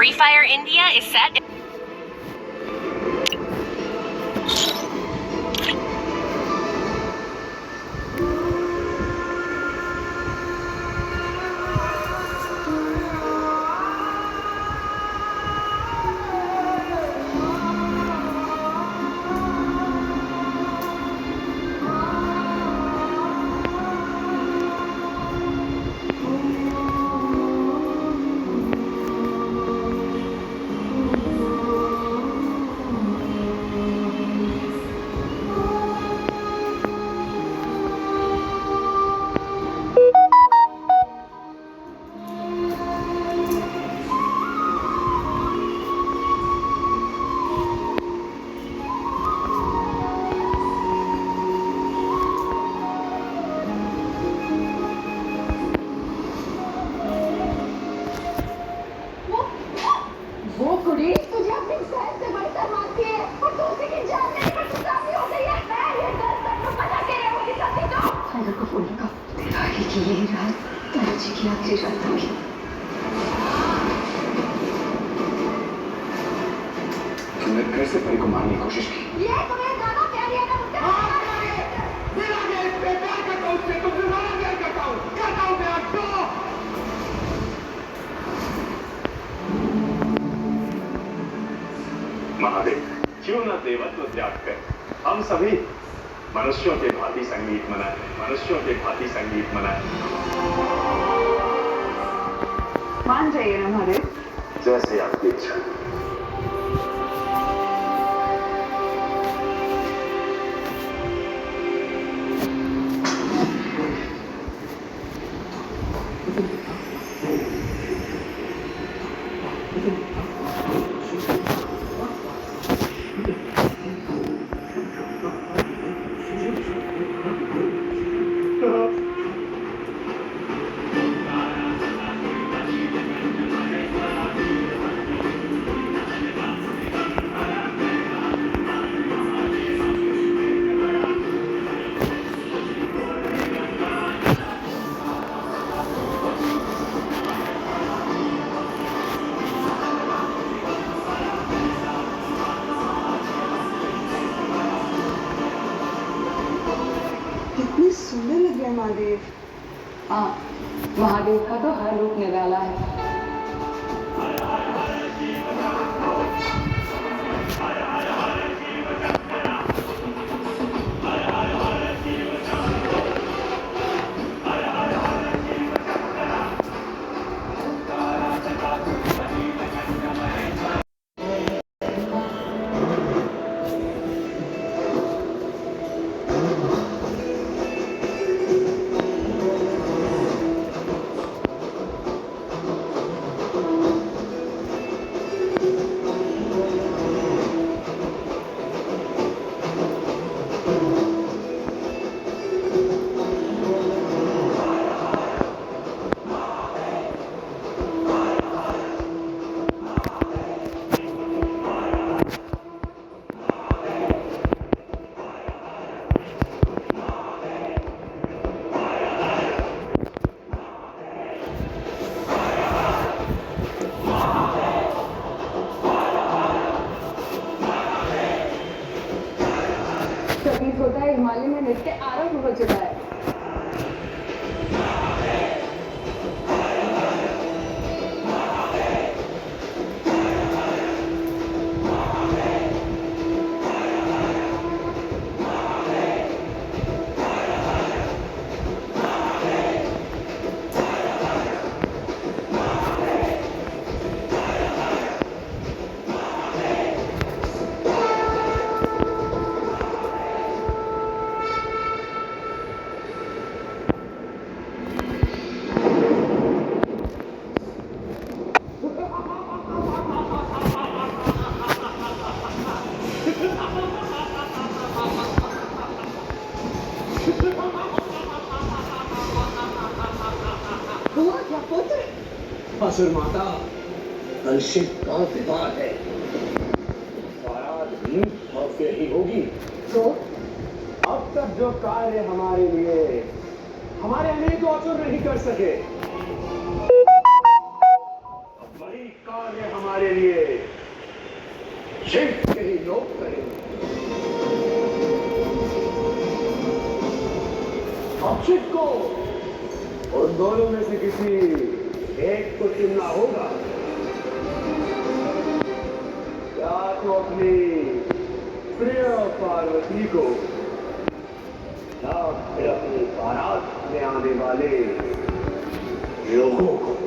Free Fire India is set. वो कुड़ी तुझे अपनी बहन से बढ़कर मानती है और दूसरे की जान लेने पर तू काफी हो गई है। मैं ये डर सब तो बचा के रहूंगी सभी को। टाइगर को फोन लगा। तेरा ही की यही रात तेरे जी की आखिरी रात होगी। तुमने फिर से परी को मारने की कोशिश की। ये तुम्हें ज्यादा प्यारी है ना मुझसे? मेरा मैं इस पे प्यार करता हूँ, उससे तुमसे ज्यादा प्यार करता हूँ प्यार तो। महादेव, क्यों न देवत्व त्याग कर हम सभी मनुष्यों के भांति संगीत मनाएं, मनुष्यों के भांति संगीत मनाएं। मान जाइए ना महादेव। जैसे आपकी इच्छा। कितनी सुंदर लग रहा है महादेव। हाँ, महादेव का तो हर रूप निराला है। प्रतीत होता है हिमालय में नृत्य आरंभ हो चुका है। असुर माता, कल शिव का विवाह है। बारात भी भव्य ही होगी। तो अब तक जो कार्य हमारे लिए हमारे अनेक असुर नहीं कर सके, अब वही कार्य हमारे सिर्फ यही लोग करेंगे। अक्षित को उन दोनों में से किसी एक को चुनना होगा। या तो अपनी प्रिय पार्वती को, या फिर अपनी बारात में आने वाले लोगों को।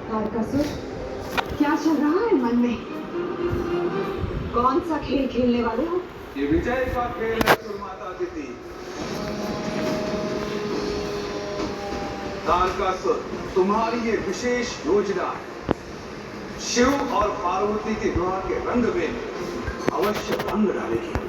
तारकासुर, क्या चल रहा है मन में? कौन सा खेल खेलने वाले हो? ये विजय का खेल है सुरमाता दीदी। तारकासुर, तुम्हारी ये विशेष योजना शिव और पार्वती के विवाह के रंग में अवश्य रंग डालेगी।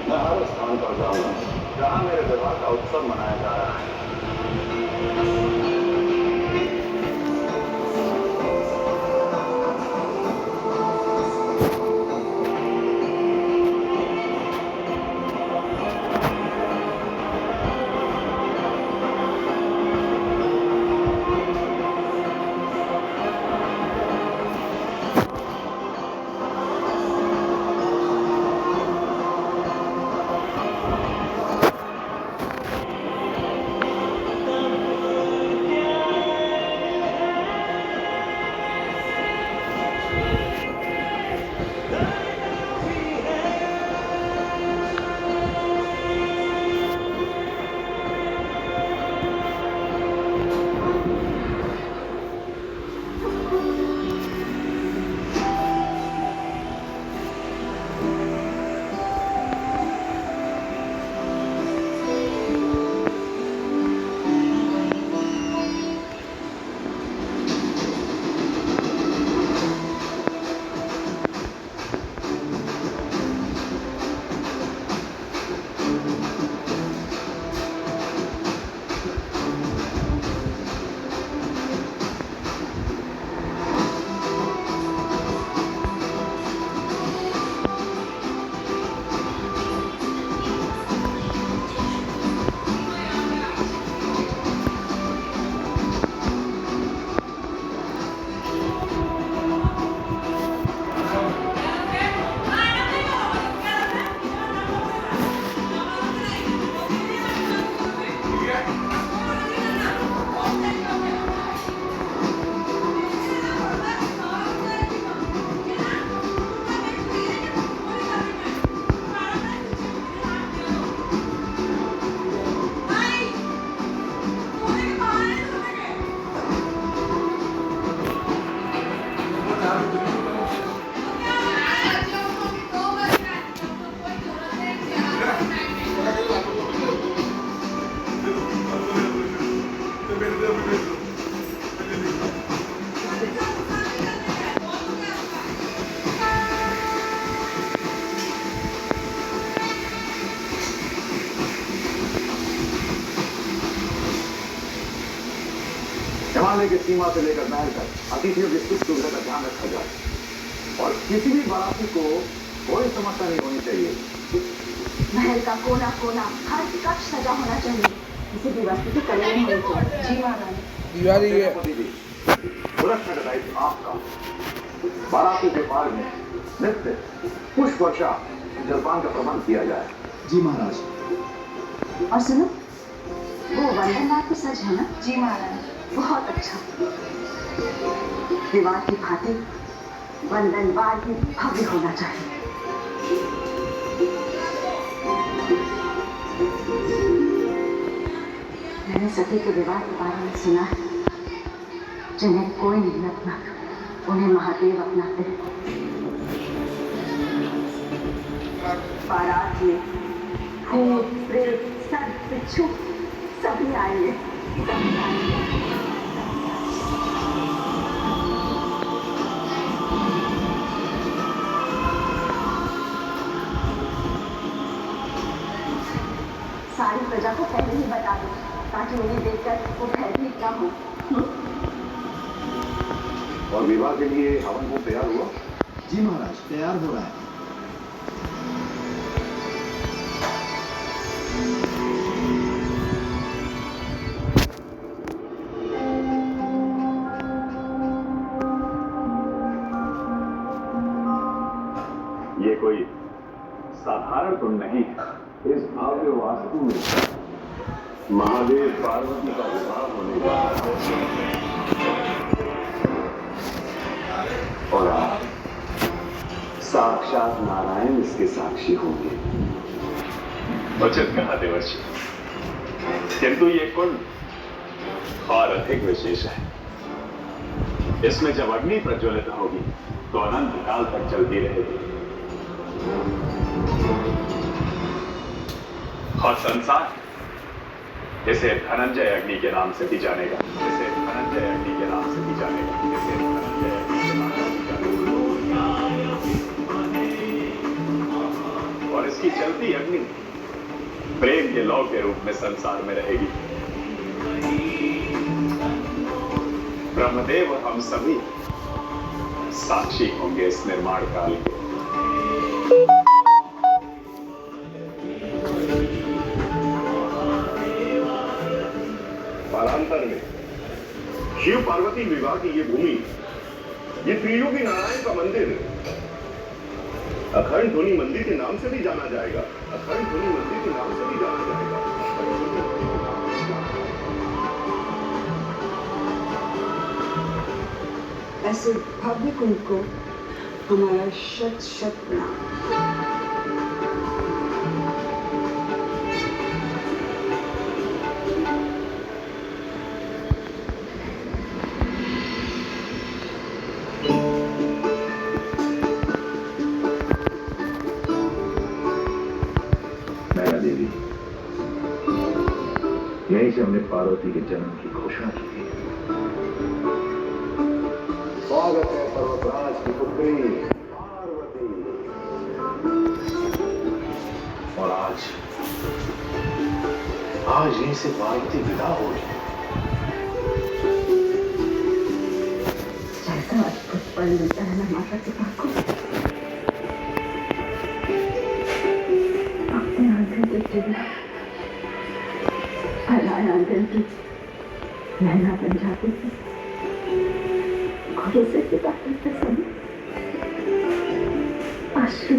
मैं हर स्थान पर जाऊंगा जहां मेरे विवाह का उत्सव मनाया जा रहा है। हिमालय की सीमा से लेकर महल तक अतिथियों की सुख सुविधा का ध्यान रखा जाए और किसी भी बाराती को कोई समस्या नहीं होनी चाहिए। महल का कोना कोना हर कक्ष सजा होना चाहिए। किसी भी वस्तु की कमी नहीं होनी चाहिए। जी महारानी। दीवारी है। दीदी, सुरक्षा का दायित्व आपका। बाराती के पार में नृत्य, पुष्प वर्षा, जलपान का प्रबंध किया जाए। जी महाराज। और सुनो, वो वंदनवार तो सच है ना? जी महारानी। बहुत अच्छा। विवाह की भांति वंदनवार भी भव्य होना चाहिए। मैंने सती के विवाह के बारे में सुना है। जिन्हें कोई नहीं अपना, उन्हें महादेव अपनाते हैं। बारात में भूत प्रेत सर्प बिच्छू सभी आएंगे। सभी आएंगे। सारी प्रजा को पहले ही बता दो ताकि उन्हें देखकर वो भयभीत ना हो। और विवाह के लिए हवन को तैयार हुआ? जी महाराज, तैयार हो रहा है। ये कोई साधारण कुंड नहीं है। इस भव्य वास्तु में महादेव पार्वती का विवाह होने जा रहा है और आप साक्षात नारायण इसके साक्षी होंगे। उचित कहा देवर्षि, किंतु ये कुंड और अधिक विशेष है। इसमें जब अग्नि प्रज्वलित होगी तो अनंत काल तक चलती रहेगी और संसार इसे धनंजय अग्नि के नाम से भी जानेगा। इसे धनंजय अग्नि के नाम से भी जानेगा। इसे धनंजय अग्नि के नाम से भी जानेगा। और इसकी चलती अग्नि प्रेम के लौ के रूप में संसार में रहेगी। ब्रह्मदेव और हम सभी साक्षी होंगे इस निर्माण काल के। कालांतर में शिव पार्वती विवाह की ये भूमि, ये त्रियोगी नारायण का मंदिर अखंड ध्वनि मंदिर के नाम से भी जाना जाएगा। अखंड ध्वनि मंदिर के नाम से भी जाना जाएगा। ऐसे भव्य कुंड को हमारा शत शत प्रणाम। नैना देवी, यहीं से हमने पार्वती के जन्म की घोषणा की थी। स्वागत है पर्वतराज की पुत्री पार्वती। और आज यहीं से पार्वती विदा हो रही है। जैसा अद्भुत पल मिलता है ना माता पिता को, अपने आंगन के चिड़िया भलाए आंगन की नैना बन जाती थी। घोड़े से विदा करते समय अश्रु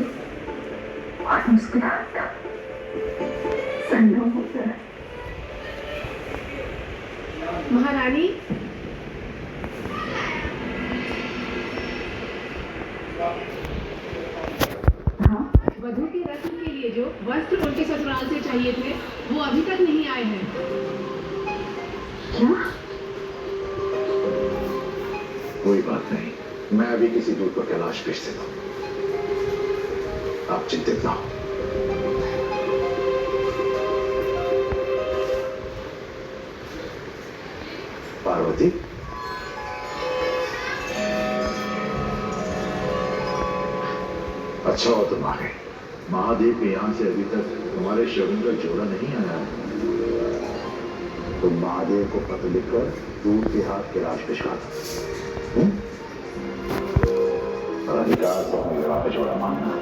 और मुस्कुराहट का संगम होता है। महारानी, हाँ, वधू के रस्म के लिए जो वस्त्र उनके ससुराल से चाहिए थे वो अभी तक नहीं आए हैं। क्या? कोई बात नहीं, मैं अभी किसी दूर पर कैलाश भेज देता हूं। आप चिंतित ना हो। पार्वती, अच्छा हो तुम आ गए। महादेव के यहां से अभी तक तुम्हारे शगुन का जोड़ा नहीं आया है। तुम महादेव को पत्र लिखकर दूर के हाथ कैलाश भिजवा दो। और अधिकार से अपने विवाह पे जोड़ा मांगना।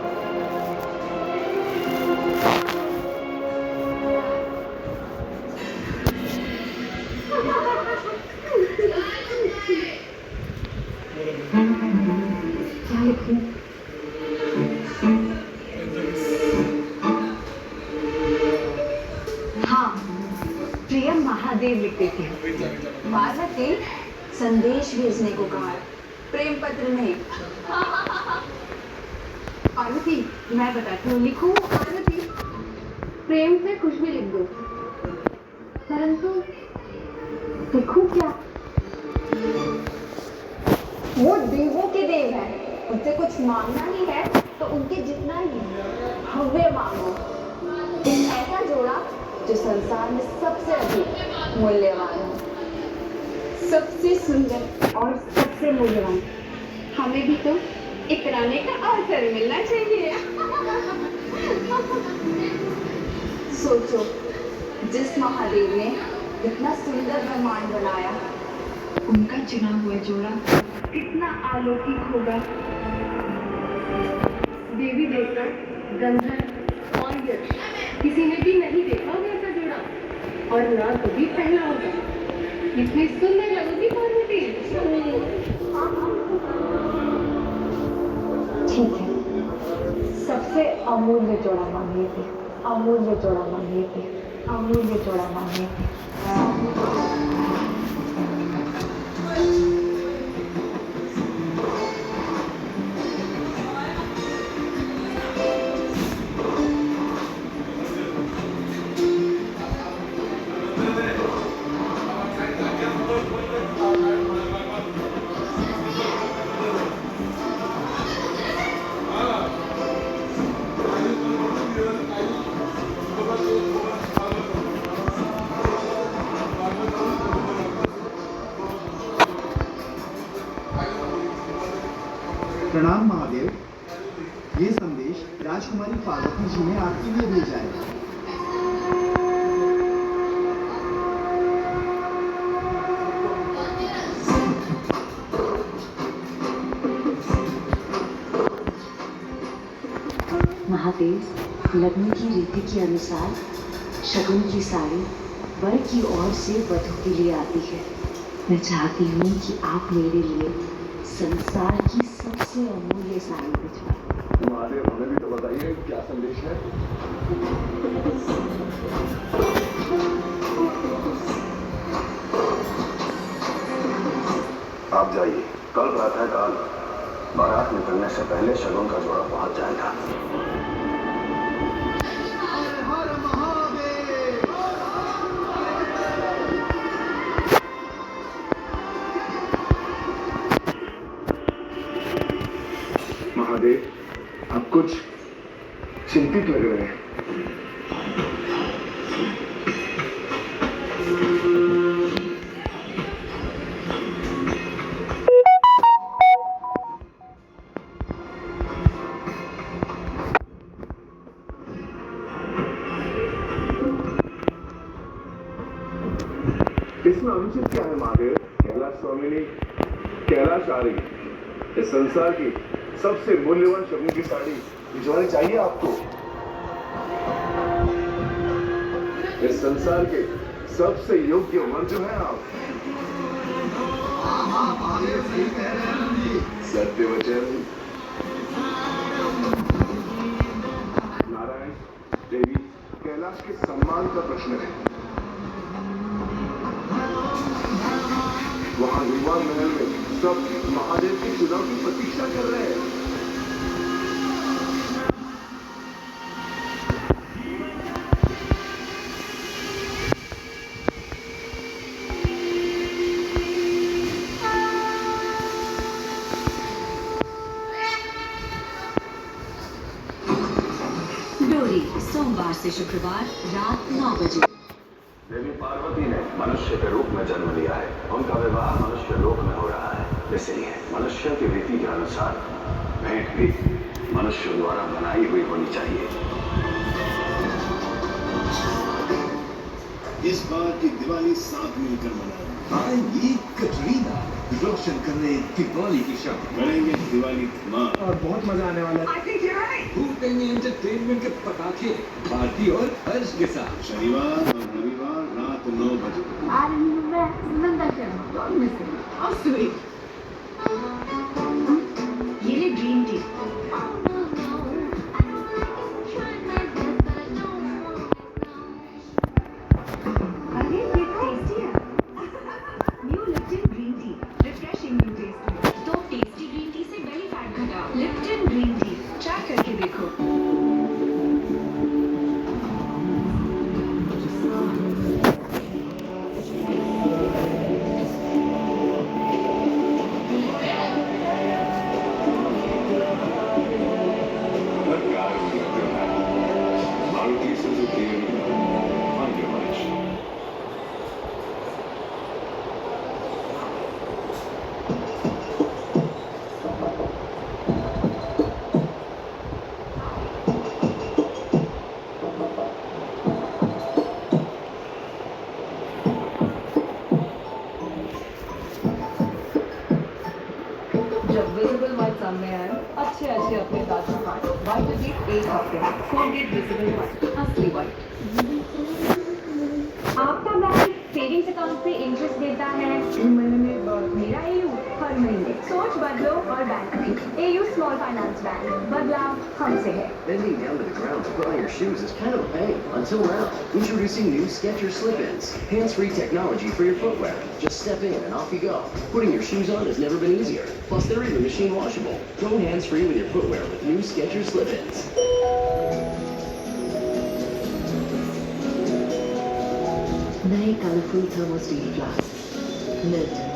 हाँ, प्रियम महादेव लिखते थे। पार्वती संदेश भेजने को कहा, प्रेम पत्र नहीं। पार्वती, मैं बताती हूँ, लिखो। पार्वती, प्रेम से कुछ भी लिख दो, परंतु देखो क्या? वो देवों के देव है, उनसे कुछ मांगना ही है तो उनके जितना ही भव्य मांगो। एक ऐसा जोड़ा जो संसार में सबसे अधिक मूल्यवान हो, सबसे सुंदर और सबसे मूल्यवान। हमें भी तो इतराने का अवसर मिलना चाहिए। सोचो, जिस महादेव ने इतना सुंदर ब्रह्मांड बनाया, उनका चुना हुआ जोड़ा कितना अलौकिक होगा। देवी देवता, गंधर्व और यक्ष किसी ने भी नहीं देखा होगा ऐसा जोड़ा, और ना कभी पहला होगा। कितनी सुंदर लगोगी पार्वती। ठीक है, सबसे अमूल्य जोड़ा मांगिए थे, अमूल्य जोड़ा मांगिए थे, अमूल्य जोड़ा मांगिए थे। प्रणाम महादेव, ये संदेश राजकुमारी पार्वती जी ने आपके लिए भेजा है। महादेव, लग्न की रीति के अनुसार शगुन की साड़ी वर की ओर से वधू के लिए आती है। मैं चाहती हूँ कि आप मेरे लिए संसार की सबसे अमूल्य साड़ी भिजवाएं। महादेव, हमें भी तो बताइए क्या संदेश है। आप जाइए, कल प्रातःकाल बारात निकलने से पहले शगुन का जोड़ा पहुंच जाएगा। महादेव, आप कुछ चिंतित लग रहे हैं। इसमें अनुचित क्या है महादेव? कैलाश स्वामिनी कैलाश आ रही, इस संसार की सबसे मूल्यवान शगुन की साड़ी भिजवानी चाहिए आपको। इस संसार के सबसे योग्य वर जो है आप। सत्य वचन। नारायण देवी, कैलाश के सम्मान का प्रश्न है। वहां विमान महल में सब महादेव के चुनाव की प्रतीक्षा कर रहे हैं। डोरी सोमवार से शुक्रवार रात 9 बजे। देवी पार्वती ने मनुष्य के रूप में जन्म लिया है। उनका विवाह मनुष्य लोक में हो रहा है। इसलिए मनुष्य की रीति के अनुसार भेंट भी मनुष्य द्वारा बनाई हुई होनी चाहिए। इस बार की दिवाली साथ मिलकर मनाएं। आएंगी कटरीना, रोशन करने दिवाली की शब। करेंगे दिवाली धमाल और बहुत मजा आने वाला है। फूटेंगे एंटरटेनमेंट के पटाखे भारती और हर्ष के साथ। शनिवार और रविवार रात 9 बजे। ये ले ग्रीन टी। अरे ये टेस्टी है। New Lipton green tea, refreshing new taste. तो टेस्टी ग्रीन टी से बेली फैट घटाओ। लिप्टन ग्रीन टी ट्राई करके देखो। सफेद विजिबल व्हाइट, असली व्हाइट। आपका बैंक सेविंग्स अकाउंट पे इंटरेस्ट देता है 3 महीने में एक बार। मेरा एयू हर महीने। सोच बदलो और बैंक भी। एयू स्मॉल फाइनेंस बैंक, बदलाव हमसे है। Bending down to the ground to put on your shoes is kind of a pain. Until now, introducing new Skechers Slip-ins. Hands-free technology for your footwear. Just step in and off you go. Putting your shoes on has never been easier. Plus, they're even machine washable. Go hands-free with your footwear with new Skechers Slip-ins. नए colourful thermostat flask Milton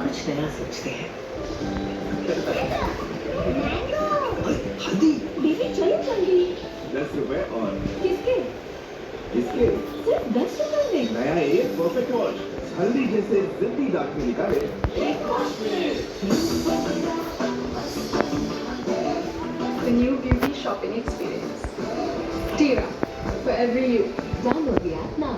कुछ नया सोचते हैं। हल्दी baby चलो जल्दी। 10 रुपए और किसके? इसके सिर्फ 10 रुपए में। नया एक परफेक्ट वॉच हल्दी जैसे जिद्दी दाग में निकाले। The new beauty shopping experience. Tira, for every you. Download the app now.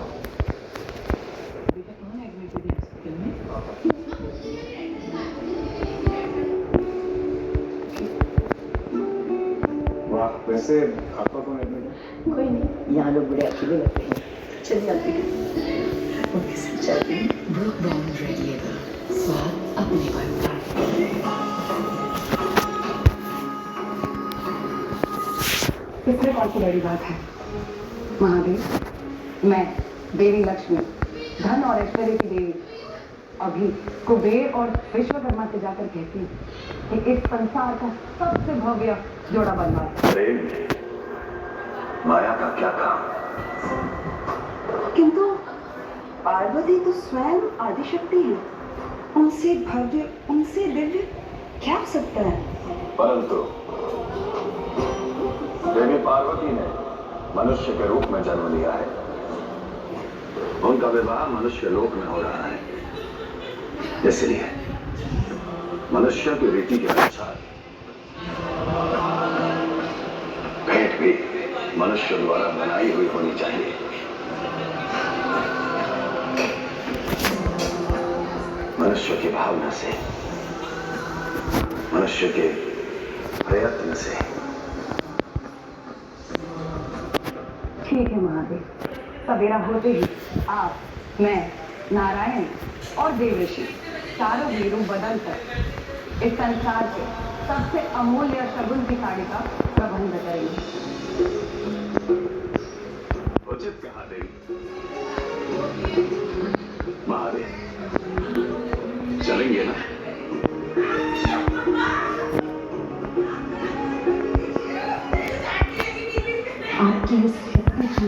वाह, वैसे आपका कौन एडमिट है? कोई नहीं, यहाँ लोग बड़े अकेले लगते हैं। चलिए आते हैं। उनके साथ चलते हैं। ब्रुक बॉन्ड रेड लेदर, स्वाद अपने पर। इसमें कौन सी बड़ी बात है? महादेव, मैं देवी लक्ष्मी, धन और ऐश्वर्य की देवी, अभी कुबेर और विश्वकर्मा से जाकर कहती हूँ कि इस संसार का सबसे भव्य जोड़ा बनवा। प्रेम में माया का क्या काम? किंतु पार्वती तो स्वयं आदिशक्ति है। उनसे भव्य, उनसे दिव्य क्या हो सकता है? परंतु देवी पार्वती ने मनुष्य के रूप में जन्म लिया है। उनका विवाह मनुष्य लोक में हो रहा है, इसलिए मनुष्य की रीति के अनुसार भेंट भी मनुष्य द्वारा बनाई हुई होनी चाहिए। मनुष्य की भावना से, मनुष्य के प्रयत्न से। ठीक है महादेव, सवेरा होते ही आप, मैं, नारायण और देवऋषि चारों वीरों बदल कर इस संसार के सबसे अमूल्य शगुन की साड़ी का प्रबंध करेंगे। उचित कहा देवी। महादेव, चलेंगे ना? आपकी इस शक्ति से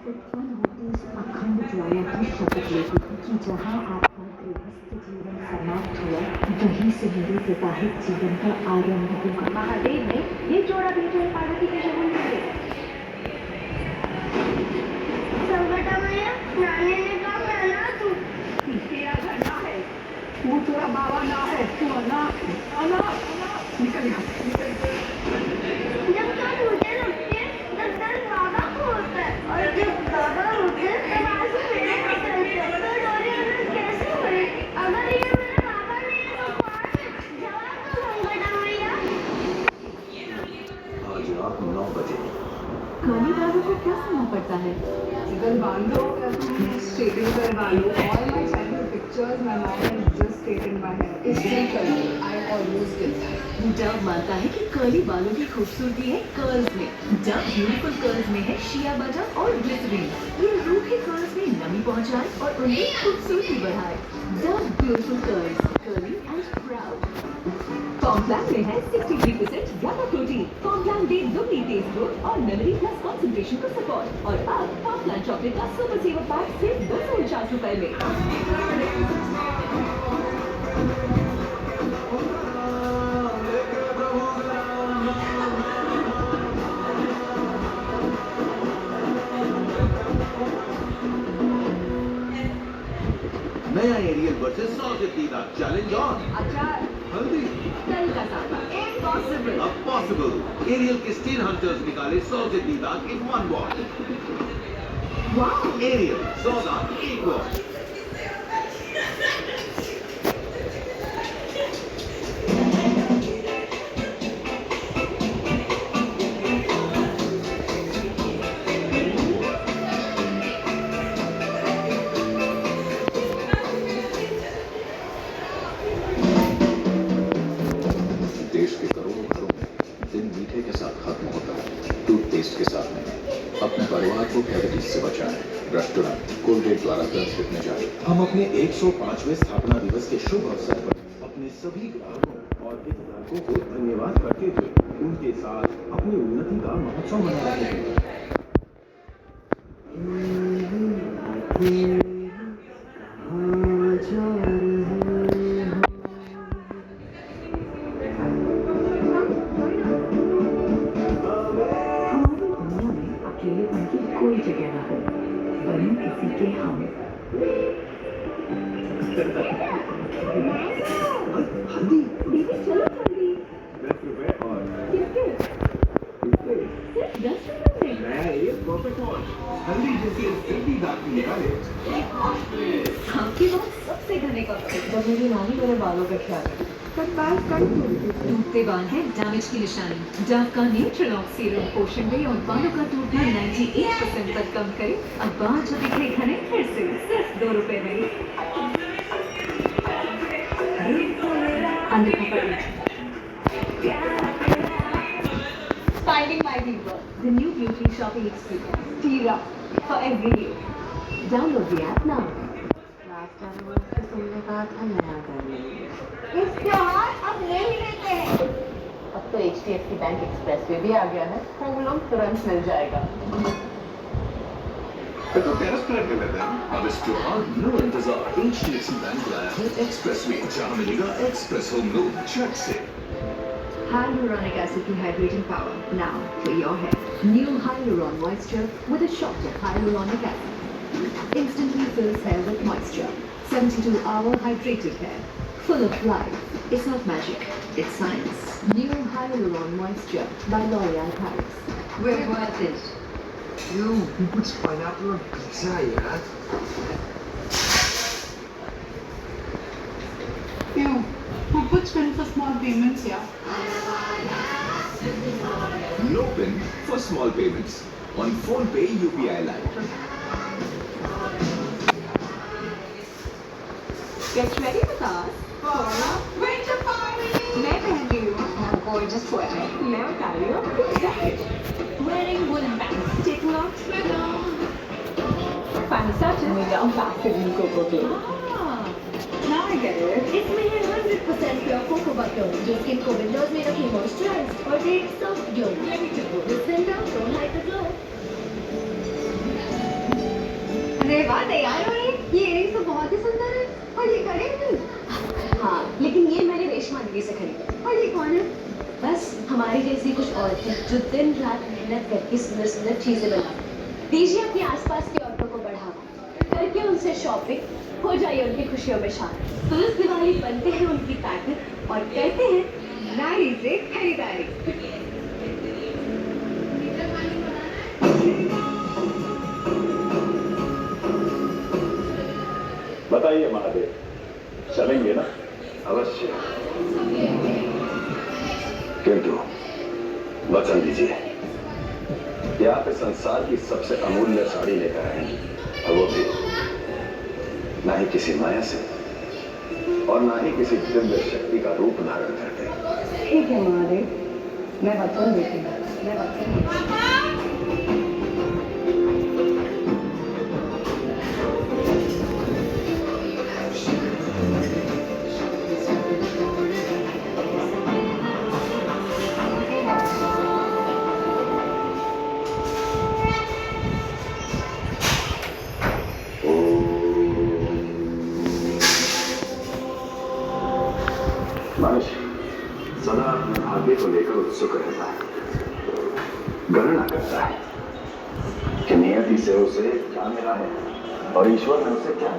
उत्पन्न होती इस अखंड ज्वाला की शपथ लेती हूँ कि जहाँ आपका गृहस्थ जीवन समाप्त हुआ, वहीं से मेरे विवाहित जीवन का आरंभ होगा। महादेव ने ये जोड़ा भेजा है पार्वती के शगुन के लिए। संकटमैया, नानी ने कहा पहना तू। तेरा घरना है, तू तेरा बाबा ना है, तू अना अना निकल यहाँ से, निकल। जब तक मुझे लगती है तब तक बाबा को होता है, और जब बाबा होते हैं तब आंसू मेरे होते हैं। तो डोरी अलग कैसे हुई? अगर ये मेरे बाबा नहीं है तो कौन है? जवाब दो संकटमैया। आज रात 9 बजे काली बाबू को क्या सुनना पड़ता है? इधर बांधो या तुम स्ट्रेटिंग करवा लो। All my childhood pictures my mom has just straightened my hair. It's still curly. I almost get that. Dove मानता है कि कर्ली बालों की खूबसूरती है कर्ल्स में। डव ब्यूटीफुल कर्ल्स में है शिया बटर और ग्लिसरीन। ये रूखे कर्ल्स में नमी पहुंचाए और उनकी खूबसूरती बढ़ाए। Dove beautiful curls, curly and proud. Complan में है 63% ज्यादा प्रोटीन। कॉम्प्लान दे दुगनी तेज ग्रोथ और मेमोरी प्लस कंसंट्रेशन को सपोर्ट। और अब कॉम्प्लान चॉकलेट का सुपर सेवर पैक सिर्फ 249 रुपए में। नया एरियल वर्सेस सॉल्टेड दीदा चैलेंज ऑन। अचार, हल्दी तल का सावा, impossible. अब पॉसिबल। एरियल के स्टीन हंटर्स निकाले सॉल्टेड दीदा in one wash. Wow. Ariel 100 दाग एक वॉश। रेस्टोरेंट कोलगेट द्वारा प्रस्तुत में जारी। हम अपने 105वें स्थापना दिवस के शुभ अवसर पर अपने सभी ग्राहकों और हितधारकों को धन्यवाद करते हुए उनके साथ अपनी उन्नति का महोत्सव मना रहे हैं। अकेलेपन की कोई जगह ना हो, बने किसी के हम। हल्दी दीदी चलो जल्दी। 10 रुपए और किसके? सिर्फ 10 रुपए में? ये परफेक्ट वॉच हल्दी जैसे सिद्धि दांत निकाले। आपकी बात सबसे घने का जब मेरी नानी मेरे बालों का ख्याल रखती, टूटते बाल है डैमेज की निशानी। डव का न्यूट्रलॉक्स सीरम पोषण दे और बालों का टूटना 98% तक कम करे। अब बाल जो दिखे घने फिर से सिर्फ 2 रुपए में। Finding my people. The new beauty shopping experience. Tira for every day. Download the app now. तुमने कहा था नया कर लेंगे। इस त्योहार अब ले ही लेते हैं। अब तो HDFC बैंक एक्सप्रेसवे भी आ गया है, होम लोन तुरंत मिल जाएगा। तो टेरेस फ्लैट ले लेते हैं। अब इस त्योहार नो इंतजार, HDFC बैंक लाया है एक्सप्रेसवे, जहां मिलेगा एक्सप्रेस होम लोन झट से। Hyaluronic acid dehydrating power now for your hair. New Hyaluron Moisture with a shot of hyaluronic acid. Instantly fills hair with moisture. 72-hour hydrated hair. Full of life. It's not magic, it's science. New Hyaluron Moisture by L'Oréal Paris. We're worth it. Ew, who puts pineapple on pizza, yeah? Ew, who puts pin for small payments, yeah? No pin for small payments on PhonePe UPI Lite. Get ready with us for a winter party. मैं पहन रही हूँ gorgeous sweater. मैं बता रही हूँ jacket. Wearing woolen pants. Taking off sweater. Final touches. Without vaseline cocoa glue. Now I get it. इसमें है 100% प्योर कोको बटर जो स्किन को विंडोज में रखे मॉइस्चराइज और देख soft glow. Ready to go this winter, don't hide the glow. अरे वाह तैयार हो रही है। ये इयरिंग्स तो बहुत ही सुंदर है। और ये कड़े भी। हाँ, लेकिन ये मैंने रेशमा दीदी से खरीदा। और ये कौन है? बस हमारी जैसी कुछ औरतें जो दिन रात मेहनत करके सुंदर सुंदर चीजें बनाती। दीजिए अपने आसपास की औरतों को बढ़ावा, करके उनसे शॉपिंग, हो जाइए उनकी खुशियों में शामिल। तो इस दिवाली बनते हैं उनकी ताकत और करते हैं नारी से खरीदारी। बताइए महादेव, चलेंगे ना? अवश्य, किंतु वचन दीजिए कि आप इस संसार की सबसे अमूल्य साड़ी लेकर आएंगे, और वो भी ना ही किसी माया से और ना ही किसी दिव्य शक्ति का रूप धारण करके। ठीक है महादेव, मैं वचन देती हूँ। मैं वचन देती हूँ। मनुष्य सदा अपने भाग्य को लेकर उत्सुक रहता है, गणना करता है कि नियति से उसे क्या मिला है और ईश्वर ने उसे क्या